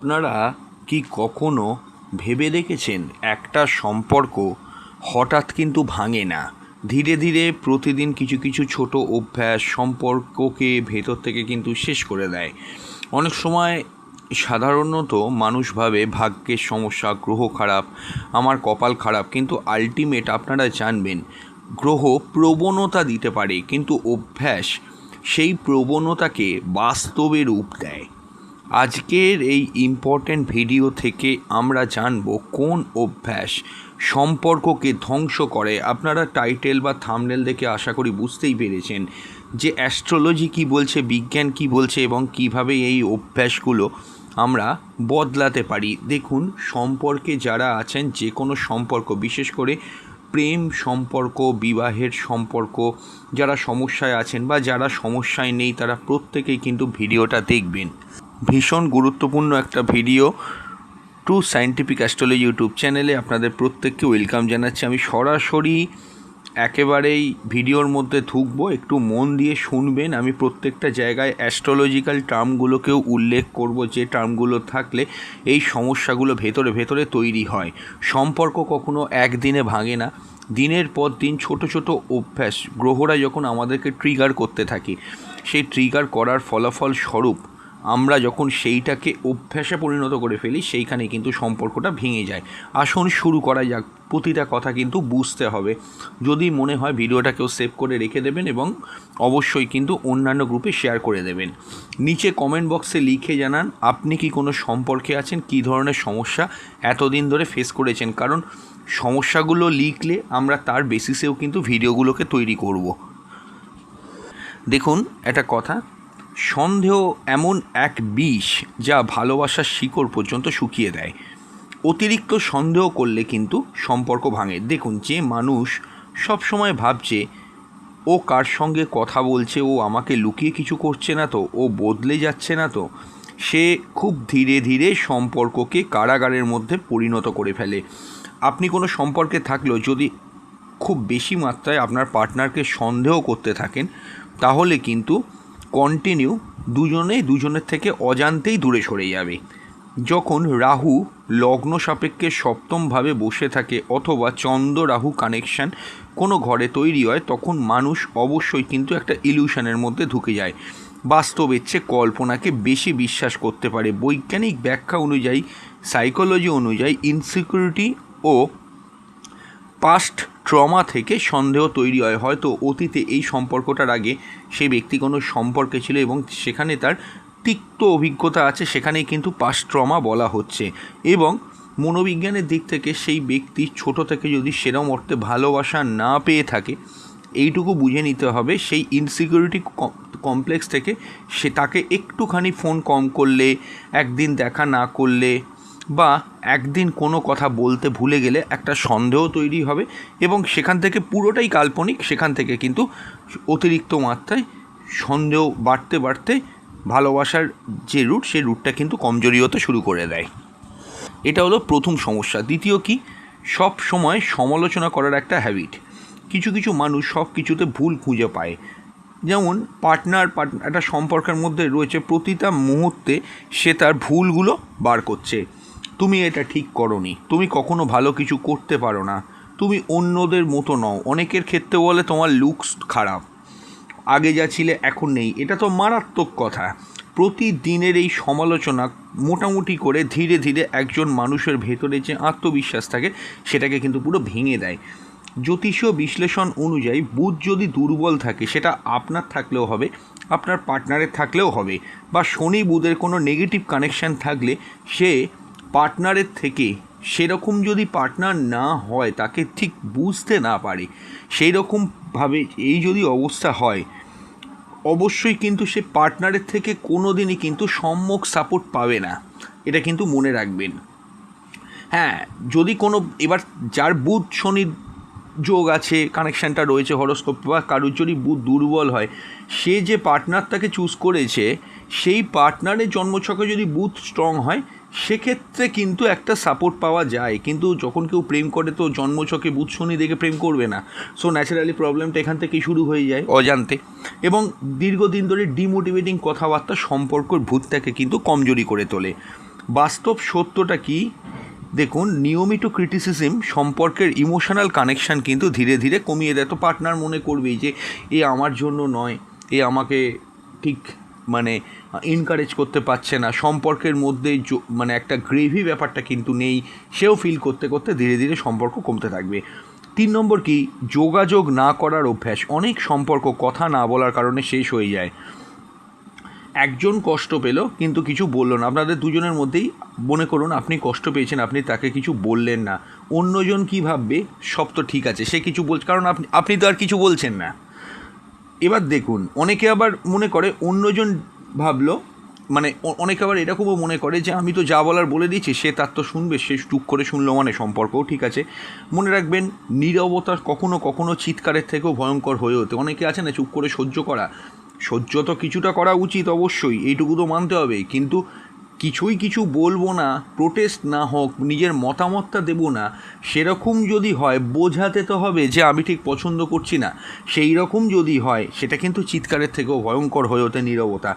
আপনারা কি কখনো ভেবে দেখেছেন একটা সম্পর্ক হঠাৎ কিন্তু ভাঙে না, ধীরে ধীরে প্রতিদিন কিছু কিছু ছোট অভ্যাস সম্পর্ককে ভেতর থেকে কিন্তু শেষ করে দেয়। অনেক সময় সাধারণত মানুষ ভাবে ভাগ্যের সমস্যা, গ্রহ খারাপ, আমার কপাল খারাপ, কিন্তু আলটিমেট আপনারা জানবেন গ্রহ প্রবণতা দিতে পারে, কিন্তু অভ্যাস সেই প্রবণতাকে বাস্তবে রূপ দেয়। আজকের এই ইম্পর্ট্যান্ট ভিডিও থেকে আমরা জানব কোন অভ্যাস সম্পর্ককে ধ্বংস করে। আপনারা টাইটেল বা থাম্বনেল দেখে আশা করি বুঝতেই পেরেছেন যে অ্যাস্ট্রোলজি কী বলছে, বিজ্ঞান কী বলছে এবং কিভাবে এই অভ্যাসগুলো আমরা বদলাতে পারি। দেখুন, সম্পর্কে যারা আছেন, যে কোনো সম্পর্ক, বিশেষ করে প্রেম সম্পর্ক, বিবাহের সম্পর্ক, যারা সমস্যায় আছেন বা যারা সমস্যায় নেই, তারা প্রত্যেকেই কিন্তু ভিডিওটা দেখবেন। ভীষণ গুরুত্বপূর্ণ একটা video. True scientific astrology YouTube চ্যানেলে আপনাদের প্রত্যেককে ওয়েলকাম জানাচ্ছি। আমি সরাসরি একেবারেই ভিডিওর মধ্যে ঢুকবো, একটু মন দিয়ে শুনবেন। আমি প্রত্যেকটা জায়গায় অ্যাস্ট্রোলজিক্যাল টার্মগুলোকেও উল্লেখ করব, যে টার্মগুলো থাকলে এই সমস্যাগুলো ভেতরে ভেতরে তৈরি হয়। সম্পর্ক কখনো একদিনে ভাঙে না, দিনের পর দিন ছোট ছোট অভ্যাস গ্রহরা যখন আমাদেরকে ট্রিগার করতে থাকে, সেই ট্রিগার করার ফলাফল স্বরূপ আমরা যখন সেইটাকে অভ্যাসে পরিণত করে ফেলি, সেইখানে কিন্তু সম্পর্কটা ভেঙে যায়। আসুন শুরু করা যাক। প্রতিটা কথা কিন্তু বুঝতে হবে। যদি মনে হয় ভিডিওটাকেও সেভ করে রেখে দেবেন এবং অবশ্যই কিন্তু অন্যান্য গ্রুপে শেয়ার করে দেবেন। নিচে কমেন্ট বক্সে লিখে জানান আপনি কি কোনো সম্পর্কে আছেন, কী ধরনের সমস্যা এতদিন ধরে ফেস করেছেন, কারণ সমস্যাগুলো লিখলে আমরা তার বেসিসেও কিন্তু ভিডিওগুলোকে তৈরি করব। দেখুন, একটা কথা, সন্দেহ এমন এক বিষ যা ভালোবাসার শিকড় পর্যন্ত শুকিয়ে দেয়। অতিরিক্ত সন্দেহ করলে কিন্তু সম্পর্ক ভাঙে। দেখুন, যে মানুষ সবসময় ভাবছে ও কার সঙ্গে কথা বলছে, ও আমাকে লুকিয়ে কিছু করছে না তো, ও বদলে যাচ্ছে না তো, সে খুব ধীরে ধীরে সম্পর্ককে কারাগারের মধ্যে পরিণত করে ফেলে। আপনি কোনো সম্পর্কে থাকলেও যদি খুব বেশি মাত্রায় আপনার পার্টনারকে সন্দেহ করতে থাকেন, তাহলে কিন্তু কন্টিনিউ দুজনের থেকে অজান্তেই দূরে সরে যাবে। যখন রাহু লগ্ন সাপেক্ষে সপ্তমভাবে বসে থাকে অথবা চন্দ্র রাহু কানেকশান কোনো ঘরে তৈরি হয়, তখন মানুষ অবশ্যই কিন্তু একটা ইলিউশনের মধ্যে ঢুকে যায়। বাস্তবের চেয়ে কল্পনাকে বেশি বিশ্বাস করতে পারে। বৈজ্ঞানিক ব্যাখ্যা অনুযায়ী, সাইকোলজি অনুযায়ী, ইনসিকিউরিটি ও পাস্ট ট্রমা থেকে সন্দেহ তৈরি হয়। হয়তো অতীতে এই সম্পর্কটার আগে সেই ব্যক্তি কোনো সম্পর্কে ছিল এবং সেখানে তার তিক্ত অভিজ্ঞতা আছে, সেখানেই কিন্তু পাস্ট ট্রমা বলা হচ্ছে। এবং মনোবিজ্ঞানের দিক থেকে সেই ব্যক্তি ছোট থেকে যদি সেরম অর্থে ভালোবাসা না পেয়ে থাকে, এইটুকু বুঝে নিতে হবে সেই ইনসিকিউরিটি কমপ্লেক্স থেকে সে তাকে একটুখানি ফোন কম করলে, একদিন দেখা না করলে বা একদিন কোনো কথা বলতে ভুলে গেলে একটা সন্দেহ তৈরি হবে এবং সেখান থেকে পুরোটাই কাল্পনিক। সেখান থেকে কিন্তু অতিরিক্ত মাত্রায় সন্দেহ বাড়তে বাড়তে ভালোবাসার যে রুট, সেই রুটটা কিন্তু কমজোরি হতে শুরু করে দেয়। এটা হলো প্রথম সমস্যা। দ্বিতীয় কি, সব সময় সমালোচনা করার একটা হ্যাবিট। কিছু কিছু মানুষ সব কিছুতে ভুল খুঁজে পায়। যেমন পার্টনার একটা সম্পর্কের মধ্যে রয়েছে, প্রতিটা মুহূর্তে সে তার ভুলগুলো বার করছে। তুমি এটা ঠিক করোনি, তুমি কখনো ভালো কিছু করতে পারো না, তুমি অন্যদের মতো নও। অনেকের ক্ষেত্রে বলে তোমার লুকস খারাপ, আগে যা ছিলে এখন নেই। এটা তো মারাত্মক কথা। প্রতিদিনের এই সমালোচনা মোটামুটি করে ধীরে ধীরে একজন মানুষের ভেতরে যে আত্মবিশ্বাস থাকে সেটাকে কিন্তু পুরো ভেঙে দেয়। জ্যোতিষীয় বিশ্লেষণ অনুযায়ী বুধ যদি দুর্বল থাকে, সেটা আপনার থাকলেও হবে, আপনার পার্টনারের থাকলেও হবে, বা শনি বুধের কোনো নেগেটিভ কানেকশান থাকলে, সে পার্টনারের থেকে সেরকম যদি পার্টনার না হয়, তাকে ঠিক বুঝতে না পারে, সেই রকমভাবে এই যদি অবস্থা হয়, অবশ্যই কিন্তু সে পার্টনারের থেকে কোনো দিনই কিন্তু সম্যক সাপোর্ট পাবে না। এটা কিন্তু মনে রাখবেন। হ্যাঁ, যদি কোনো এবার যার বুধ শনির যোগ আছে, কানেকশানটা রয়েছে হরোস্কোপ, বা কারুর যদি বুধ দুর্বল হয়, সে যে পার্টনারটাকে চুজ করেছে সেই পার্টনারের জন্মছকে যদি বুধ স্ট্রং হয়, সেক্ষেত্রে কিন্তু একটা সাপোর্ট পাওয়া যায়। কিন্তু যখন কেউ প্রেম করে তো জন্মছকে বুধ শনি দেখে প্রেম করবে না। সো ন্যাচারালি প্রবলেমটা এখান থেকেই শুরু হয়ে যায় অজান্তে। এবং দীর্ঘদিন ধরে ডিমোটিভেটিং কথাবার্তা সম্পর্কের ভূতটাকে কিন্তু কমজোরি করে তোলে। বাস্তব সত্যটা কি? দেখুন, নিয়মিত ক্রিটিসিজম সম্পর্কের ইমোশনাল কানেকশান কিন্তু ধীরে ধীরে কমিয়ে দেয়। তো পার্টনার মনে করবেই যে এ আমার জন্য নয়, এ আমাকে ঠিক মানে এনকারেজ করতে পারছে না, সম্পর্কের মধ্যে মানে একটা গ্রেভি ব্যাপারটা কিন্তু নেই, সেও ফিল করতে করতে ধীরে ধীরে সম্পর্ক কমতে থাকবে। 3 নম্বর কি? যোগাযোগ না করার অভ্যাস। অনেক সম্পর্ক কথা না বলার কারণে শেষ হয়ে যায়। একজন কষ্ট পেল কিন্তু কিছু বলল না, আপনাদের দুজনের মধ্যেই মনে করুন আপনি কষ্ট পেয়েছেন, আপনি তাকে কিছু বললেন না, অন্যজন কী ভাববে? সব তো ঠিক আছে, সে কিছু বলছে, কারণ আপনি তো আর কিছু বলছেন না। এবার দেখুন, অনেকে আবার মনে করে অন্যজন ভাবলো, মানে অনেকে আবার এরকমও মনে করে যে আমি তো যা বলার বলে দিয়েছি, সে তার তো শুনবে, সে চুপ করে শুনলো মানে সম্পর্কও ঠিক আছে। মনে রাখবেন, নীরবতা কখনো কখনো চিৎকারের থেকেও ভয়ঙ্কর হয়ে ওঠে। অনেকে আছে না চুপ করে সহ্য করা, সহ্য তো কিছুটা করা উচিত অবশ্যই, এইটুকু তো মানতে হবে, কিন্তু কিছু বলবো না, প্রোটেস্ট না হোক, নিজের মতামতটা দেবো না, সেরকম যদি হয় বোঝাতে তো হবে যে আমি ঠিক পছন্দ করছি না। সেই রকম যদি হয়, সেটা কিন্তু চিৎকারের থেকেও ভয়ঙ্কর হয়ে ওঠে নীরবতা।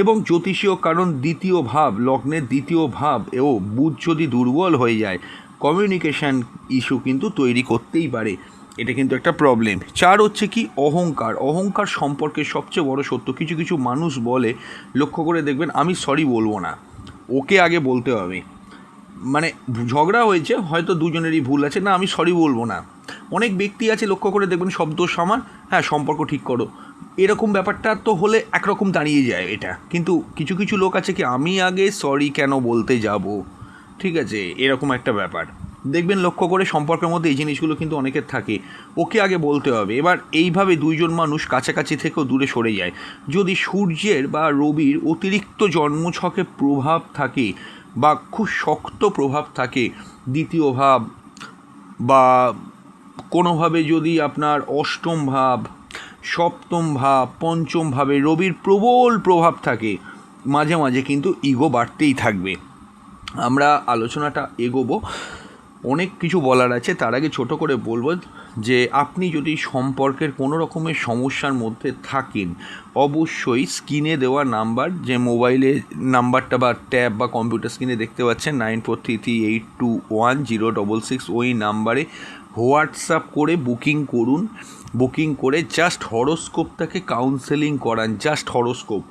এবং জ্যোতিষীয় কারণ দ্বিতীয় ভাব, লগ্নের দ্বিতীয় ভাব ও বুধ যদি দুর্বল হয়ে যায়, কমিউনিকেশান ইস্যু কিন্তু তৈরি করতেই পারে। এটা কিন্তু একটা প্রবলেম। 4 হচ্ছে কি? অহংকার। অহংকার সম্পর্কের সবচেয়ে বড় সত্য। কিছু মানুষ বলে, লক্ষ্য করে দেখবেন, আমি সরি বলবো না, ওকে আগে বলতে হবে। মানে ঝগড়া হয়েছে, হয়তো দুজনেরই ভুল আছে, না আমি সরি বলবো না। অনেক ব্যক্তি আছে, লক্ষ্য করে দেখবেন, শব্দ সামার, হ্যাঁ সম্পর্ক ঠিক করো, এরকম ব্যাপারটা তো হলে একরকম দাঁড়িয়ে যায় এটা। কিন্তু কিছু লোক আছে কি, আমি আগে সরি কেন বলতে যাব, ঠিক আছে, এরকম একটা ব্যাপার দেখবেন। লক্ষ্য করে সম্পর্কের মধ্যে এই জিনিসগুলো কিন্তু অনেকের থাকে, ওকে আগে বলতে হবে। এবার এইভাবে দুইজন মানুষ কাছাকাছি থেকেও দূরে সরে যায়। যদি সূর্যের বা রবির অতিরিক্ত জন্মছকে প্রভাব থাকে বা খুব শক্ত প্রভাব থাকে, দ্বিতীয় ভাব বা কোনোভাবে যদি আপনার অষ্টম ভাব, সপ্তম ভাব, পঞ্চম ভাবে রবির প্রবল প্রভাব থাকে, মাঝে মাঝে কিন্তু ইগো বাড়তেই থাকবে। আমরা আলোচনাটা এগোবো, অনেক কিছু বলার আছে। তার আগে ছোট করে বলবো যে আপনি যদি সম্পর্কের কোনো রকমের সমস্যার মধ্যে থাকেন, অবশ্যই স্ক্রিনে দেওয়া নাম্বার, যে মোবাইলে নাম্বারটা বা ট্যাব বা কম্পিউটার স্ক্রিনে দেখতে পাচ্ছেন, 9433821066, ওই নাম্বারে হোয়াটসঅ্যাপ করে বুকিং করুন। বুকিং করে জাস্ট হরোস্কোপটাকে কাউন্সেলিং করান, জাস্ট হরোস্কোপ।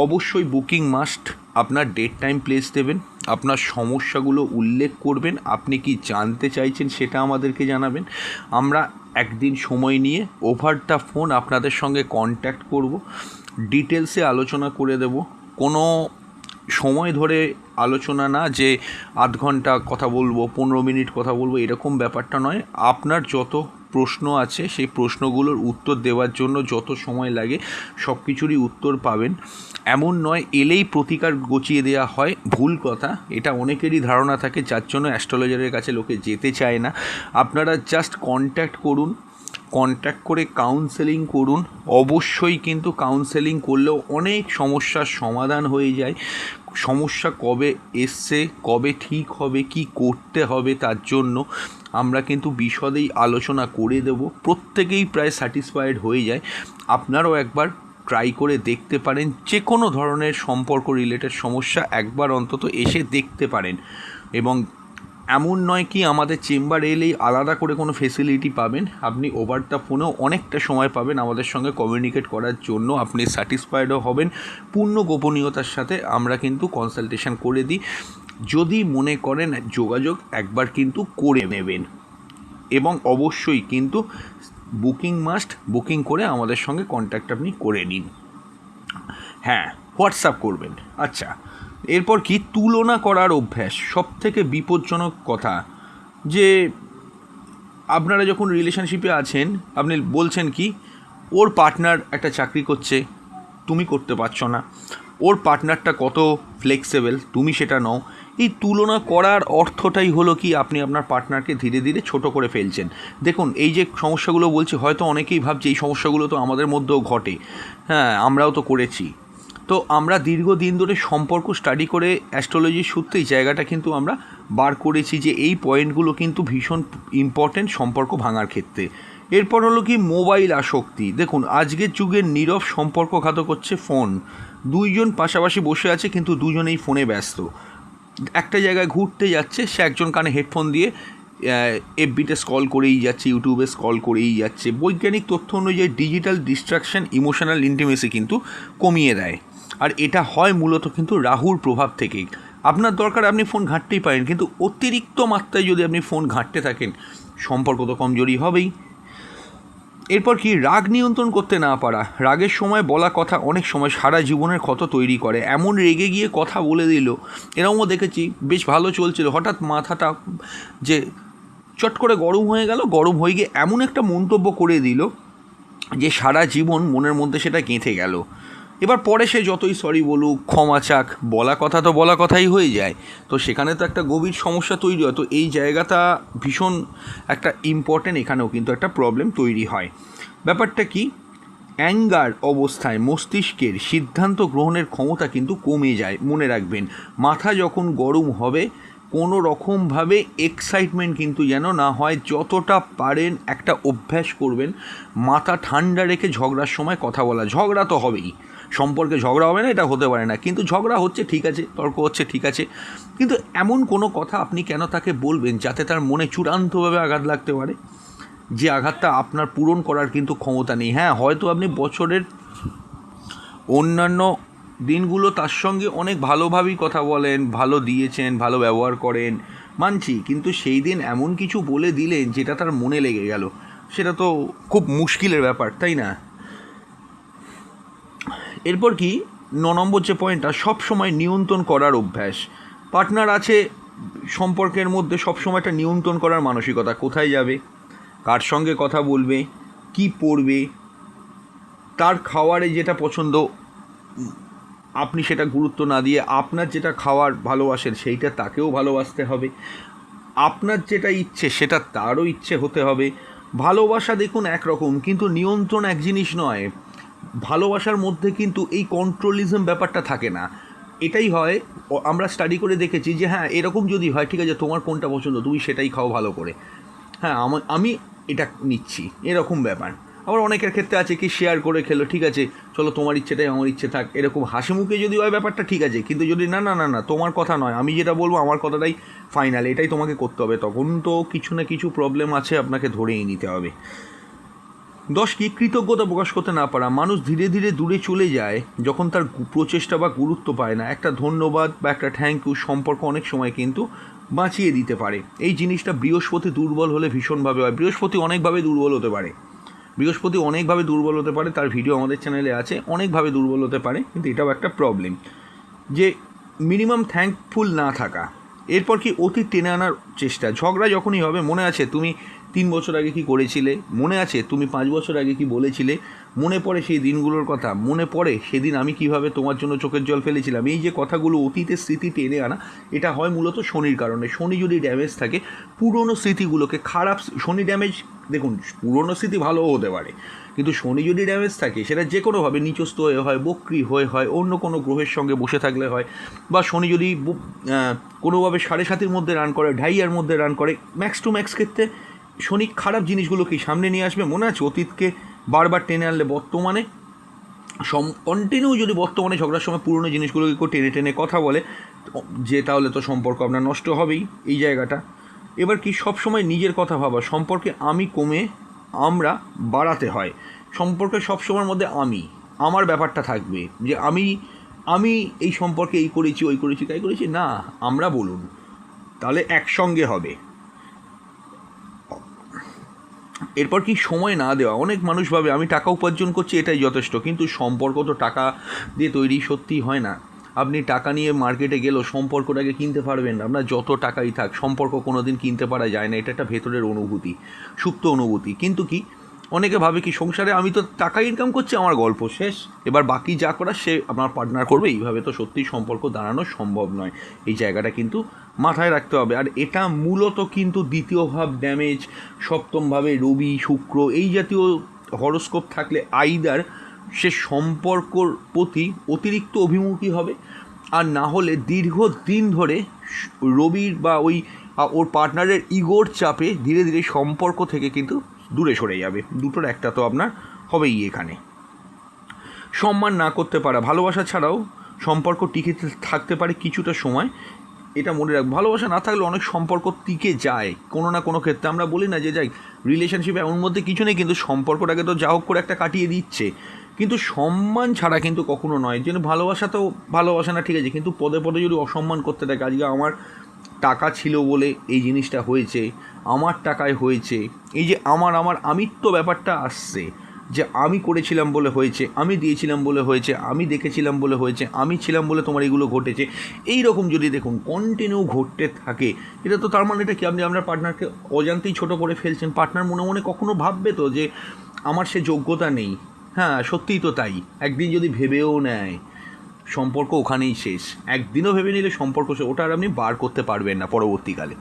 অবশ্যই বুকিং মাস্ট। আপনার ডেট টাইম প্লেস দেবেন, আপনার সমস্যাগুলো উল্লেখ করবেন, আপনি কি জানতে চাইছেন সেটা আমাদেরকে জানাবেন। আমরা একদিন সময় নিয়ে ওভার দ্য ফোন আপনাদের সঙ্গে কন্ট্যাক্ট করব, ডিটেলসে আলোচনা করে দেব। কোনো সময় ধরে আলোচনা না যে আধ ঘন্টা কথা বলবো, 15 মিনিট কথা বলবো, এরকম ব্যাপারটা নয়। আপনার যত প্রশ্ন আছে সেই প্রশ্নগুলোর উত্তর দেওয়ার জন্য যত সময় লাগে সব কিছুরই উত্তর পাবেন। এমন নয় এলেই প্রতিকার গচিয়ে দেওয়া হয়, ভুল কথা। এটা অনেকেরই ধারণা থাকে, যার জন্য অ্যাস্ট্রোলজারের কাছে লোকে যেতে চায় না। আপনারা জাস্ট কন্ট্যাক্ট করুন, কন্ট্যাক্ট করে কাউন্সেলিং করুন। অবশ্যই কিন্তু কাউন্সেলিং করলেও অনেক সমস্যার সমাধান হয়ে যায়। সমস্যা কবে এসছে, কবে ঠিক হবে, কি করতে হবে, তার জন্য আমরা কিন্তু বিশদেই আলোচনা করে দেব। প্রত্যেকেই প্রায় স্যাটিসফাইড হয়ে যায়। আপনারাও একবার ট্রাই করে দেখতে পারেন, যে কোনো ধরনের সম্পর্ক রিলেটেড সমস্যা একবার অন্তত এসে দেখতে পারেন। এবং এমন নয় কি আমাদের চেম্বারে এলেই আলাদা করে কোনো ফেসিলিটি পাবেন, আপনি ওভার দ্য ফোনেও অনেকটা সময় পাবেন আমাদের সঙ্গে কমিউনিকেট করার জন্য। আপনি স্যাটিসফাইডও হবেন। পূর্ণ গোপনীয়তার সাথে আমরা কিন্তু কনসালটেশন করে দিই। যদি মনে করেন যোগাযোগ একবার কিন্তু করে নেবেন, এবং অবশ্যই কিন্তু বুকিং মাস্ট। বুকিং করে আমাদের সঙ্গে কন্ট্যাক্ট আপনি করে নিন। হ্যাঁ, হোয়াটসঅ্যাপ করবেন। আচ্ছা, এরপর কি? তুলনা করার অভ্যাস। সব থেকে বিপজ্জনক কথা যে আপনারা যখন রিলেশনশিপে আছেন, আপনি বলছেন কি, ওর পার্টনার একটা চাকরি করছে, তুমি করতে পারছো না, ওর পার্টনারটা কত ফ্লেক্সিবল, তুমি সেটা নও। এই তুলনা করার অর্থটাই হলো কি, আপনি আপনার পার্টনারকে ধীরে ধীরে ছোট করে ফেলছেন। দেখুন, এই যে সমস্যাগুলো বলছি, হয়তো অনেকেই ভাবছে এই সমস্যাগুলো তো আমাদের মধ্যেও ঘটে, হ্যাঁ আমরাও তো করেছি। তো আমরা দীর্ঘদিন ধরে সম্পর্ক স্টাডি করে অ্যাস্ট্রোলজির সূত্রেই জায়গাটা কিন্তু আমরা বার করেছি যে এই পয়েন্টগুলো কিন্তু ভীষণ ইম্পর্ট্যান্ট সম্পর্ক ভাঙার ক্ষেত্রে। এরপর হলো কি মোবাইল আসক্তি। দেখুন আজকের যুগের নীরব সম্পর্কঘাতক হচ্ছে ফোন। দুইজন পাশাপাশি বসে আছে কিন্তু দুজনেই ফোনে ব্যস্ত। একটা জায়গায় ঘুরতে যাচ্ছে, সে একজন কানে হেডফোন দিয়ে এফবিতে স্ক্রল করেই যাচ্ছে, ইউটিউবে স্ক্রল করেই যাচ্ছে। বৈজ্ঞানিক তথ্য অনুযায়ী ডিজিটাল ডিস্ট্রাকশন ইমোশনাল ইন্টিমেসি কিন্তু কমিয়ে দেয়, আর এটা হয় মূলত কিন্তু রাহুর প্রভাব থেকে। আপনার দরকার আপনি ফোন ঘাঁটতেই পারেন, কিন্তু অতিরিক্ত মাত্রায় যদি আপনি ফোন ঘাঁটতে থাকেন সম্পর্ক তো কমজোরি হবেই। এরপর কি রাগ নিয়ন্ত্রণ করতে না পারা। রাগের সময় বলা কথা অনেক সময় সারা জীবনের ক্ষত তৈরি করে। এমন রেগে গিয়ে কথা বলে দিল, এরকমও দেখেছি, বেশ ভালো চলছিল, হঠাৎ মাথাটা যে চট করে গরম হয়ে গেল, গরম হয়ে গিয়ে এমন একটা মন্তব্য করে দিল যে সারা জীবন মনের মধ্যে সেটা গেঁথে গেল। এবার পরে সে যতই সরি বলুক, ক্ষমা চাক, বলা কথা তো বলা কথাই হয়ে যায়, তো সেখানে তো একটা গভীর সমস্যা তৈরি হয়। তো এই জায়গাটা ভীষণ একটা ইম্পর্টেন্ট, এখানেও কিন্তু একটা প্রবলেম তৈরি হয়। ব্যাপারটা কি, অ্যাঙ্গার অবস্থায় মস্তিষ্কের সিদ্ধান্ত গ্রহণের ক্ষমতা কিন্তু কমে যায়। মনে রাখবেন, মাথা যখন গরম হবে কোনো রকমভাবে এক্সাইটমেন্ট কিন্তু যেন না হয়। যতটা পারেন একটা অভ্যাস করবেন মাথা ঠান্ডা রেখে ঝগড়ার সময় কথা বলা। ঝগড়া তো হবেই, সম্পর্কে ঝগড়া হবে না এটা হতে পারে না, কিন্তু ঝগড়া হচ্ছে ঠিক আছে, তর্ক হচ্ছে ঠিক আছে, কিন্তু এমন কোনো কথা আপনি কেন তাকে বলবেন যাতে তার মনে চূড়ান্তভাবে আঘাত লাগতে পারে, যে আঘাতটা আপনার পূরণ করার কিন্তু ক্ষমতা নেই। হ্যাঁ, হয়তো আপনি বছরের অন্যান্য দিনগুলো তার সঙ্গে অনেক ভালোভাবেই কথা বলেন, ভালো দিয়েছেন, ভালো ব্যবহার করেন, মানছি, কিন্তু সেই দিন এমন কিছু বলে দিলেন যেটা তার মনে লেগে গেল, সেটা তো খুব মুশকিলের ব্যাপার, তাই না? এরপর কি 9 নম্বর যে পয়েন্টটা, সবসময় নিয়ন্ত্রণ করার অভ্যাস। পার্টনার আছে সম্পর্কের মধ্যে, সবসময় একটা নিয়ন্ত্রণ করার মানসিকতা, কোথায় যাবে, কার সঙ্গে কথা বলবে, কি পড়বে, তার খাওয়ারে যেটা পছন্দ আপনি সেটা গুরুত্ব না দিয়ে আপনার যেটা খাওয়ার ভালোবাসেন সেইটা তাকেও ভালোবাসতে হবে, আপনার যেটা ইচ্ছে সেটা তারও ইচ্ছে হতে হবে। ভালোবাসা দেখুন একরকম, কিন্তু নিয়ন্ত্রণ এক জিনিস নয়। ভালোবাসার মধ্যে কিন্তু এই কন্ট্রোলিজম ব্যাপারটা থাকে না। এটাই হয়, আমরা স্টাডি করে দেখেছি যে হ্যাঁ এরকম যদি হয়, ঠিক আছে তোমার কোনটা পছন্দ তুমি সেটাই খাও ভালো করে, হ্যাঁ আমি এটা নিচ্ছি, এরকম ব্যাপার। আবার অনেকের ক্ষেত্রে আছে কি শেয়ার করে খেলো, ঠিক আছে চলো তোমার ইচ্ছেটাই আমার ইচ্ছে থাক, এরকম হাসি মুখে যদি হয় ব্যাপারটা ঠিক আছে, কিন্তু যদি না না না না তোমার কথা নয়, আমি যেটা বলবো আমার কথাটাই ফাইনাল, এটাই তোমাকে করতে হবে, তখন তো কিছু না কিছু প্রবলেম আছে, আপনাকে ধরেই নিতে হবে। 10 কি কৃতজ্ঞতা প্রকাশ করতে না পারা। মানুষ ধীরে ধীরে দূরে চলে যায় যখন তার প্রচেষ্টা বা গুরুত্ব পায় না। একটা ধন্যবাদ বা একটা থ্যাংক ইউ সম্পর্ক অনেক সময় কিন্তু বাঁচিয়ে দিতে পারে। এই জিনিসটা বৃহস্পতি দুর্বল হলে ভীষণভাবে হয়। বৃহস্পতি অনেকভাবে দুর্বল হতে পারে, বৃহস্পতি অনেকভাবে দুর্বল হতে পারে, তার ভিডিও আমাদের চ্যানেলে আছে, অনেকভাবে দুর্বল হতে পারে, কিন্তু এটাও একটা প্রবলেম যে মিনিমাম থ্যাঙ্কফুল না থাকা। এরপর কি অতীত টেনে আনার চেষ্টা। ঝগড়া যখনই হবে, মনে আছে তুমি 3 বছর আগে কি করেছিলে, মনে আছে তুমি 5 বছর আগে কি বলেছিলে, মনে পড়ে সেই দিনগুলোর কথা, মনে পড়ে সেদিন আমি কিভাবে তোমার জন্য চোখের জল ফেলেছিলাম। এই যে কথাগুলো অতীতের স্মৃতি টেনে আনা, এটা হয় মূলত শনির কারণে। শনি যদি ড্যামেজ থাকে, পুরনো স্মৃতিগুলোকে খারাপ, শনি ড্যামেজ দেখুন পুরনো স্মৃতি ভালোও হতে পারে, কিন্তু শনি যদি ড্যামেজ থাকে সেটা যে কোনোভাবে নিচস্থ হয়ে হয়, বক্রি হয়ে হয়, অন্য কোনো গ্রহের সঙ্গে বসে থাকলে হয়, বা শনি যদি কোনোভাবে 7.5-এর মধ্যে রান করে, ঢাইয়ার মধ্যে রান করে, ম্যাক্স টু ম্যাক্স ক্ষেত্রে শনি খারাপ জিনিসগুলোকে সামনে নিয়ে আসবে। মনে আছে অতীতকে বারবার টেনে আনলে বর্তমানে কন্টিনিউ যদি বর্তমানে ঝগড়ার সময় পুরনো জিনিসগুলোকে টেনে টেনে কথা বলে, যে তাহলে তো সম্পর্ক আপনার নষ্ট হবেই এই জায়গাটা। এবার কি সবসময় নিজের কথা ভাবা। সম্পর্কে আমি কমে আমরা বাড়াতে হয়। সম্পর্কে সবসময়ের মধ্যে আমার ব্যাপারটা থাকবে, যে আমি এই সম্পর্কে এই করেছি, ওই করেছি, তাই করেছি না, আমরা বলুন, তাহলে একসঙ্গে হবে। এরপর কি সময় না দেওয়া। অনেক মানুষ ভাবে আমি টাকা উপার্জন করছি এটাই যথেষ্ট, কিন্তু সম্পর্ক তো টাকা দিয়ে তৈরি সত্যিই হয় না। আপনি টাকা নিয়ে মার্কেটে গেলেও সম্পর্কটাকে কিনতে পারবেন না। আপনার যত টাকাই থাক, সম্পর্ক কোনো দিন কিনতে পারা যায় না। এটা একটা ভেতরের অনুভূতি, সুপ্ত অনুভূতি। কিন্তু কি অনেকে ভাবে কি সংসারে আমি তো টাকা ইনকাম করছি, আমার গল্প শেষ, এবার বাকি যা করার সে আপনার পার্টনার করবে। এইভাবে তো সত্যিই সম্পর্ক দাঁড়ানো সম্ভব নয়। এই জায়গাটা কিন্তু মাথায় রাখতে হবে। আর এটা মূলত কিন্তু দ্বিতীয় ভাব ড্যামেজ, সপ্তমভাবে রবি শুক্র এই জাতীয় হরোস্কোপ থাকলে আইদার সে সম্পর্কর প্রতি অতিরিক্ত অভিমুখী হবে, আর না হলে দীর্ঘদিন ধরে রবির বা ওর পার্টনারের ইগোর চাপে ধীরে ধীরে সম্পর্ক থেকে কিন্তু দূরে সরে যাবে, দুটোর একটা তো আপনার হবেই। এখানে সম্মান না করতে পারা, ভালোবাসা ছাড়াও সম্পর্ক টিকে থাকতে পারে কিছুটা সময়, এটা মনে রাখ। ভালোবাসা না থাকলে অনেক সম্পর্ক টিকে যায় কোনো না কোনো ক্ষেত্রে। আমরা বলি না যে যাই রিলেশনশিপে এমন মধ্যে কিছু নেই, কিন্তু সম্পর্কটাকে তো যা হোক করে একটা কাটিয়ে দিচ্ছে, কিন্তু সম্মান ছাড়া কিন্তু কখনো নয়। যেন ভালোবাসা তো ভালোবাসা না, ঠিক আছে, কিন্তু পদে পদে যদি অসম্মান করতে থাকে, আজকে আমার টাকা ছিল বলে এই জিনিসটা হয়েছে, আমার টাকায় হয়েছে, এই যে আমার আমিত্ব ব্যাপারটা আসছে, যে আমি করেছিলাম বলে হয়েছে, আমি দিয়েছিলাম বলে হয়েছে, আমি দেখেছিলাম বলে হয়েছে, আমি ছিলাম বলে তোমার এগুলো ঘটেছে, এই রকম যদি দেখুন কন্টিনিউ ঘটতে থাকে, এটা তো তার মানে এটা কি, আপনি আপনার পার্টনারকে অজান্তেই ছোটো করে ফেলছেন। পার্টনার মনে মনে কখনো ভাববে তো যে আমার সে যোগ্যতা নেই? হ্যাঁ, সত্যিই তো তাই। একদিন যদি ভেবেও নেয়, সম্পর্ক ওখানেই শেষ। একদিনও ভেবে নিলে সম্পর্ক শেষ, ওটা আর আপনি বার করতে পারবেন না পরবর্তীকালে।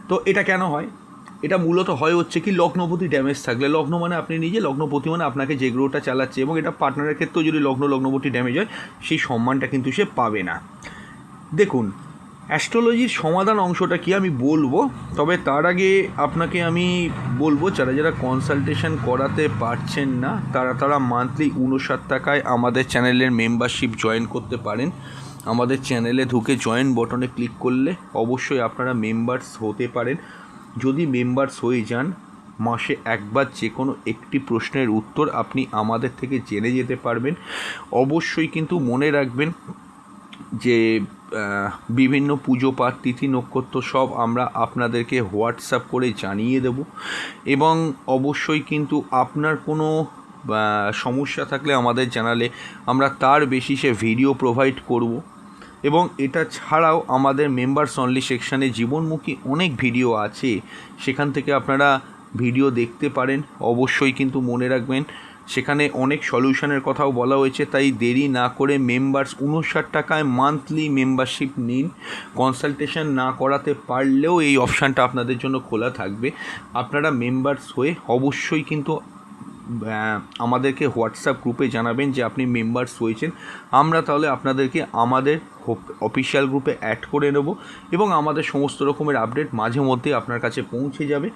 তো এটা কেন হয়? এটা মূলত হয় হচ্ছে কি, লগ্নপতি ড্যামেজ থাকলে। লগ্ন মানে আপনি নিজে, লগ্নপতি মানে আপনাকে যে গ্রহটা চালাচ্ছে, এবং এটা পার্টনারের ক্ষেত্রেও যদি লগ্নপতি ড্যামেজ হয়, সেই সম্মানটা কিন্তু সে পাবে না। দেখুন, অ্যাস্ট্রোলজির সমাধান অংশটা কি আমি বলবো, তবে তার আগে আপনাকে আমি বলবো যারা যারা কনসালটেশন করাতে পারছেন না, তারা মান্থলি 59 টাকায় আমাদের চ্যানেলের মেম্বারশিপ জয়েন করতে পারেন। আমাদের চ্যানেলে ঢুকে জয়েন বটনে ক্লিক করলে অবশ্যই আপনারা মেম্বার্স হতে পারেন। যদি মেম্বার্স হয়ে যান, মাসে একবার যে কোনো একটি প্রশ্নের উত্তর আপনি আমাদের থেকে জেনে যেতে পারবেন। অবশ্যই কিন্তু মনে রাখবেন যে বিভিন্ন পুজো পাঠ, তিথি নক্ষত্র সব আমরা আপনাদেরকে হোয়াটসঅ্যাপ করে জানিয়ে দেব, এবং অবশ্যই কিন্তু আপনার কোনো সমস্যা থাকলে আমাদের জানালে আমরা তার বেসিসে ভিডিও প্রোভাইড করব। এবং এটা ছাড়াও আমাদের মেম্বার্স অনলি সেকশানে জীবনমুখী অনেক ভিডিও আছে, সেখান থেকে আপনারা ভিডিও দেখতে পারেন। অবশ্যই কিন্তু মনে রাখবেন সেখানে অনেক সলিউশনের কথাও বলা হয়েছে, তাই দেরি না করে মেম্বার্স 59 টাকায় মান্থলি মেম্বারশিপ নিন। কনসালটেশন না করাতে পারলেও এই অপশানটা আপনাদের জন্য খোলা থাকবে। আপনারা মেম্বার্স হয়ে অবশ্যই কিন্তু আমাদেরকে হোয়াটসঅ্যাপ গ্রুপে জানাবেন যে আপনি মেম্বার্স হয়েছেন। আমরা তাহলে আপনাদেরকে আমাদের অফিসিয়াল গ্রুপে অ্যাড করে নেব, এবং আমাদের সমস্ত রকমের আপডেট মাঝে মধ্যে আপনার কাছে পৌঁছে যাবে,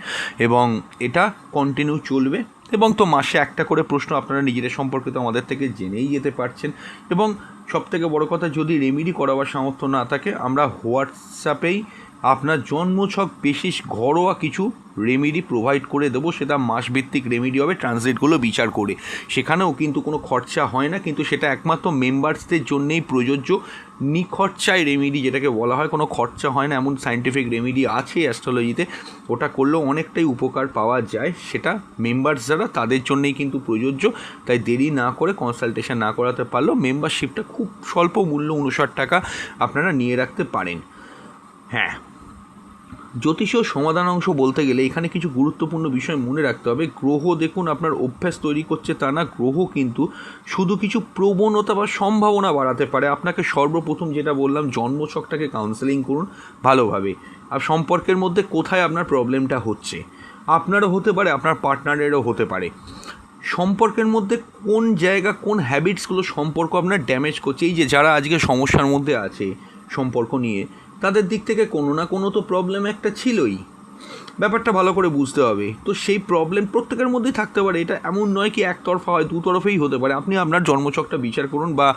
এবং এটা কন্টিনিউ চলবে। এবং তো মাসে একটা করে প্রশ্ন আপনারা নিজেদের সম্পর্কে তো আমাদের থেকে জেনেই যেতে পারছেন। এবং সবথেকে বড় কথা, যদি রেমেডি করাবার সামর্থ্য না থাকে, আমরা হোয়াটসঅ্যাপেই আপনার জন্মছক বেসিস ঘরোয়া কিছু রেমেডি প্রোভাইড করে দেবো। সেটা মাসভিত্তিক রেমেডি হবে, ট্রান্সলেটগুলো বিচার করে। সেখানেও কিন্তু কোনো খরচা হয় না, কিন্তু সেটা একমাত্র মেম্বার্সদের জন্যেই প্রযোজ্য। নিখরচায় রেমেডি যেটাকে বলা হয়, কোনো খরচা হয় না, এমন সায়েন্টিফিক রেমেডি আছে অ্যাস্ট্রোলজিতে। ওটা করলেও অনেকটাই উপকার পাওয়া যায়, সেটা মেম্বার্স যারা তাদের জন্যেই কিন্তু প্রযোজ্য। তাই দেরি না করে, কনসালটেশন না করাতে পারলেও মেম্বারশিপটা খুব স্বল্প মূল্য 59 টাকা আপনারা নিয়ে রাখতে পারেন। হ্যাঁ, জ্যোতিষীয় সমাধান অংশ বলতে গেলে এখানে কিছু গুরুত্বপূর্ণ বিষয় মনে রাখতে হবে। গ্রহ দেখুন আপনার অভ্যাস তৈরি করছে তা না, গ্রহ কিন্তু শুধু কিছু প্রবণতা বা সম্ভাবনা বাড়াতে পারে। আপনাকে সর্বপ্রথম যেটা বললাম, জন্মছকটাকে কাউন্সেলিং করুন ভালোভাবে। আর সম্পর্কের মধ্যে কোথায় আপনার প্রবলেমটা হচ্ছে, আপনারও হতে পারে, আপনার পার্টনারেরও হতে পারে। সম্পর্কের মধ্যে কোন জায়গা, কোন হ্যাবিটসগুলো সম্পর্ক আপনার ড্যামেজ করছে। এই যে যারা আজকে সমস্যার মধ্যে আছে সম্পর্ক নিয়ে, তাদের দিক থেকে কোনো না কোনো তো প্রবলেম একটা ছিলই, ব্যাপারটা ভালো করে বুঝতে হবে। তো সেই প্রবলেম প্রত্যেকের মধ্যেই থাকতে পারে, এটা এমন নয় কি একতরফা হয়, দুতরফেই হতে পারে। আপনি আপনার জন্মছকটা বিচার করুন, বা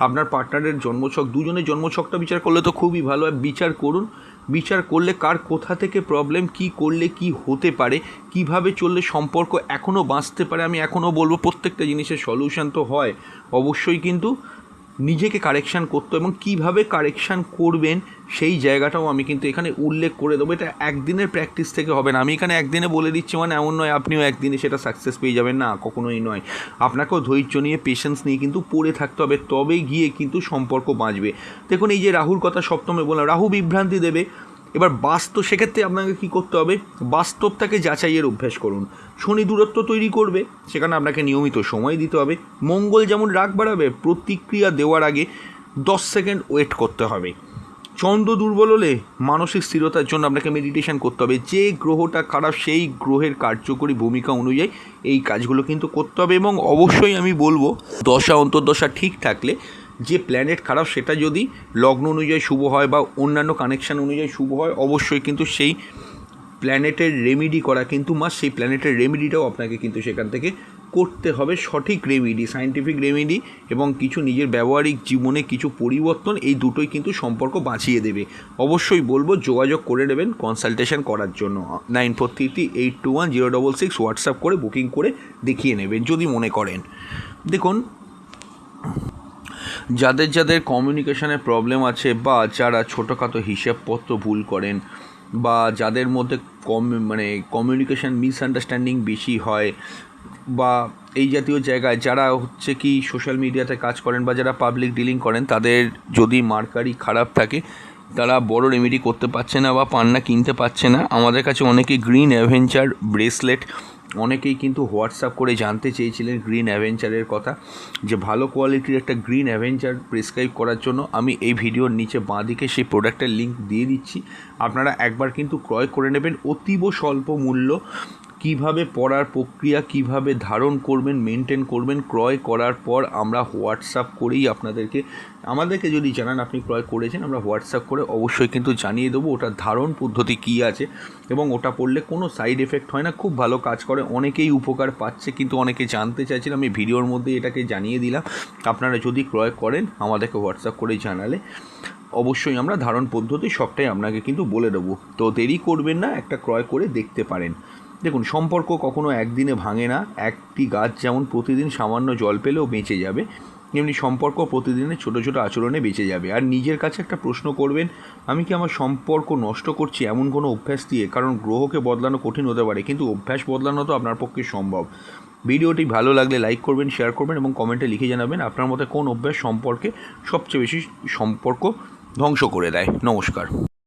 আপনার পার্টনারের জন্মছক, দুজনের জন্মছকটা বিচার করলে তো খুবই ভালো হয়। বিচার করুন, বিচার করলে কার কোথা থেকে প্রবলেম, কি করলে কি হতে পারে, কিভাবে চললে সম্পর্ক এখনও বাঁচতে পারে। আমি এখনও বলবো প্রত্যেকটা জিনিসের সলিউশন তো হয়, অবশ্যই কিন্তু নিজেকে কারেকশান করতে, এবং কিভাবে কারেকশান করবেন সেই জায়গাটাও আমি কিন্তু এখানে উল্লেখ করে দেবো। এটা একদিনের প্র্যাকটিস থেকে হবে না। আমি এখানে একদিনে বলে দিচ্ছি মানে এমন নয় আপনিও একদিনে সেটা সাকসেস পেয়ে যাবেন, না, কখনোই নয়। আপনাকেও ধৈর্য নিয়ে, পেশেন্স নিয়ে কিন্তু পড়ে থাকতে হবে, তবেই গিয়ে কিন্তু সম্পর্ক বাঁচবে। দেখুন, এই যে রাহুর কথা সপ্তমে বললাম, রাহু বিভ্রান্তি দেবে। এবার বাস্তব, সেক্ষেত্রে আপনাকে কী করতে হবে, বাস্তবটাকে যাচাইয়ের অভ্যাস করুন। শনি দূরত্ব তৈরি করবে, সেখানে আপনাকে নিয়মিত সময় দিতে হবে। মঙ্গল যেমন রাগ বাড়াবে, প্রতিক্রিয়া দেওয়ার আগে 10 সেকেন্ড ওয়েট করতে হবে। চন্দ্র দুর্বল হলে মানসিক স্থিরতার জন্য আপনাকে মেডিটেশন করতে হবে। যে গ্রহটা খারাপ, সেই গ্রহের কার্যকরী ভূমিকা অনুযায়ী এই কাজগুলো কিন্তু করতে হবে। এবং অবশ্যই আমি বলবো, দশা অন্তর্দশা ঠিক থাকলে, যে প্ল্যানেট খারাপ সেটা যদি লগ্ন অনুযায়ী শুভ হয় বা অন্যান্য কানেকশান অনুযায়ী শুভ হয়, অবশ্যই কিন্তু সেই প্ল্যানেটের রেমেডি করা কিন্তু মাস্ট। সেই প্ল্যানেটের রেমেডিটাও আপনাকে কিন্তু সেখান থেকে করতে হবে, সঠিক রেমেডি, সায়েন্টিফিক রেমেডি এবং কিছু নিজের ব্যবহারিক জীবনে কিছু পরিবর্তন, এই দুটোই কিন্তু সম্পর্ক বাঁচিয়ে দেবে। অবশ্যই বলবো যোগাযোগ করে নেবেন কনসালটেশন করার জন্য। 9433821066 হোয়াটসঅ্যাপ করে বুকিং করে দেখিয়ে নেবেন যদি মনে করেন। দেখুন, যাদের যাদের কমিউনিকেশনের প্রবলেম আছে বা যারা ছোটোখাটো হিসেবপত্র ভুল করেন বা যাদের মধ্যে কমিউনিকেশান মিসআন্ডারস্ট্যান্ডিং বেশি হয় বা এই জাতীয় জায়গায় যারা হচ্ছে কি সোশ্যাল মিডিয়াতে কাজ করেন বা যারা পাবলিক ডিলিং করেন, তাদের যদি মার্কারি খারাপ থাকে, তারা বড় রেমেডি করতে পারছে না বা পান্না কিনতে পারছে না, আমাদের কাছে অনেকে গ্রিন অ্যাভেঞ্চার ব্রেসলেট, অনেকেই কিন্তু হোয়াটসঅ্যাপ করে জানতে চেয়েছিলেন গ্রিন অ্যাভেঞ্চারের কথা, যে ভালো কোয়ালিটির একটা গ্রিন অ্যাভেঞ্চার প্রেসক্রাইব করার জন্য আমি এই ভিডিওর নিচে বাঁদিকে সেই প্রোডাক্টের লিঙ্ক দিয়ে দিচ্ছি। আপনারা একবার কিন্তু ক্রয় করে নেবেন, অতীব স্বল্প মূল্য। কিভাবে পড়ার প্রক্রিয়া, কিভাবে ধারণ করবেন, মেনটেন করবেন, ক্রয় করার পর আমরা হোয়াটসঅ্যাপ করেই আমাদেরকে যদি জানান আপনি ক্রয় করেছেন, আমরা হোয়াটসঅ্যাপ করে অবশ্যই কিন্তু জানিয়ে দেবো ওটার ধারণ পদ্ধতি কী আছে এবং ওটা পড়লে কোনো সাইড এফেক্ট হয় না, খুব ভালো কাজ করে, অনেকেই উপকার পাচ্ছে। কিন্তু অনেকে জানতে চাইছিলাম, আমি ভিডিওর মধ্যে এটাকে জানিয়ে দিলাম। আপনারা যদি ক্রয় করেন আমাদেরকে হোয়াটসঅ্যাপ করে জানালে অবশ্যই আমরা ধারণ পদ্ধতি সবটাই আপনাকে কিন্তু বলে দেবো। তো দেরি করবেন না, একটা ক্রয় করে দেখতে পারেন। দেখুন, সম্পর্ক কখনো একদিনে ভাঙে না। একটি গাছ যেমন প্রতিদিন সামান্য জল পেলেও বেঁচে যাবে, তেমনি সম্পর্ক প্রতিদিনের ছোটো ছোটো আচরণে বেঁচে যাবে। আর নিজের কাছে একটা প্রশ্ন করবেন, আমি কি আমার সম্পর্ক নষ্ট করছি এমন কোনো অভ্যাস দিয়ে? কারণ গ্রহকে বদলানো কঠিন হতে পারে, কিন্তু অভ্যাস বদলানো তো আপনার পক্ষে সম্ভব। ভিডিওটি ভালো লাগলে লাইক করবেন, শেয়ার করবেন এবং কমেন্টে লিখে জানাবেন আপনার মতে কোন অভ্যাস সম্পর্কে সবচেয়ে বেশি সম্পর্ক ধ্বংস করে দেয়। নমস্কার।